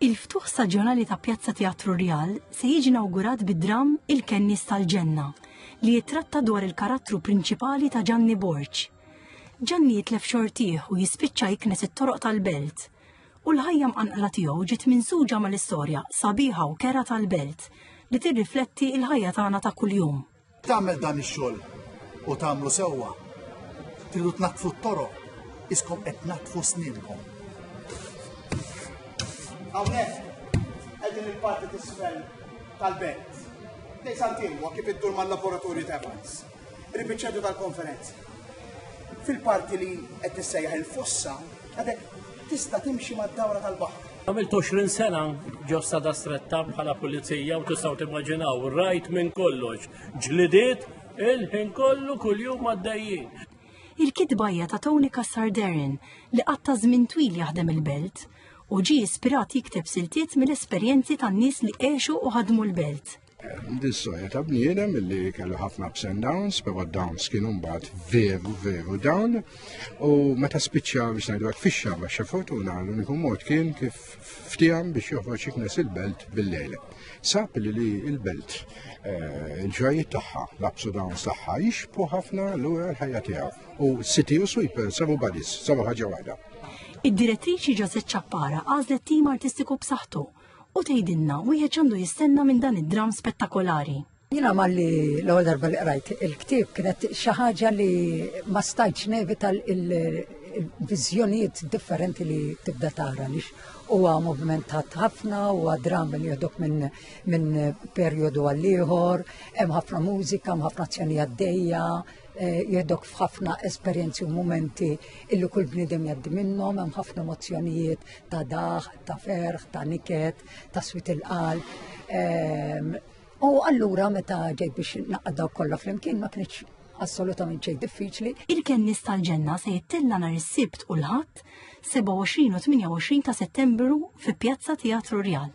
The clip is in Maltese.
Il-ftuħ staġjonali ta' Pjazza Teatru Rjal se jiġi inawgurat bid-dram Il-Kennies tal-Ġenna li jitratta dwar il-karattru prinċipali ta' Gianni Borg. Gianni jitlef xortieħ u jispiċċa jiknes it-toroq tal-belt u l-ħajja mqanqla tiegħu ġiet minsuġa mal-istorja sabiħa u kera tal-belt li tirrifletti l-ħajja tagħna ta' kuljum. Tagħmel dan ix-xogħol u tagħmlu sewwa. Tridu tnaqqfu t-toroq iskom qed natfu snilkom. Hawnhekk qegħdin il-parti t'isfel tal-belt. Dej santilwa kif iddur mal-laboratorju ta' Evans. Il-biċċedu tal-konferenzi. Fil-parti li qed tissejjaħ il-fossa, għadek tista' timxi mad-dawra tal-baħr. Għamilt 20 sena ġosta da stretta bħala pulizija u tistgħu timmaġinaw, rajt minn kollox, ġlidiet il-ħin kollu kuljum għaddejjin. Il-kitbajja ta' Tony Cassar-Darren li qatta żmien twil jaħdem il-belt u ġie ispirat jikteb siltiet mill-esperjenzi tan-nies li għexu u ħadmu l-belt. Dis-soja ta' bniedem illi kellu ħafna ups and downs, però downs kienu mbagħad veru down u meta spiċċa biex ngħidu hekk fix-xabba xafortuna l-uniku mod kien kif fteham biex joħroġ jiknes il-belt bil-lejl. Sab li il-belt il-ġrajiet tagħha, l-ups u downs tagħha jixbħu ħafna lura l-ħajja tiegħu u City u Sweeper sabu buddies, sabu ħaġa waħda. Id-direttriċi Ġosett Ċappara għażlet tim artistiku b'saħħtu u tgħidilna wieħed x'għandu jistenna minn dan id-dram spettakolari. Jiena malli l-ewwel darba li qrajt il-ktieb kienet xi ħaġa li ma stajtx nevita il-viżjonijiet differenti li tibda tara lix huwa movimentat ħafna, huwa dram li jgħodok minn perjodu għal ieħor, hemm ħafna mużika, hemm ħafna azzjoni għaddejja, jgħodok f'ħafna esperjenzi u momenti illi kull bniedem jgħaddi minnhom, hemm ħafna emozzjonijiet ta' daħ, ta' ferħ, ta' niket, ta' swit il-qalb. U allura meta ġejt biex naqgħaddaw kollha flimkien ma kienx assolutament xejn diffiċli. Il-Kennies tal-Ġenna se jittella nhar is-Sibt u l-Ħadd 27 u 28 ta' Settembru fi Pjazza Teatru Rjal.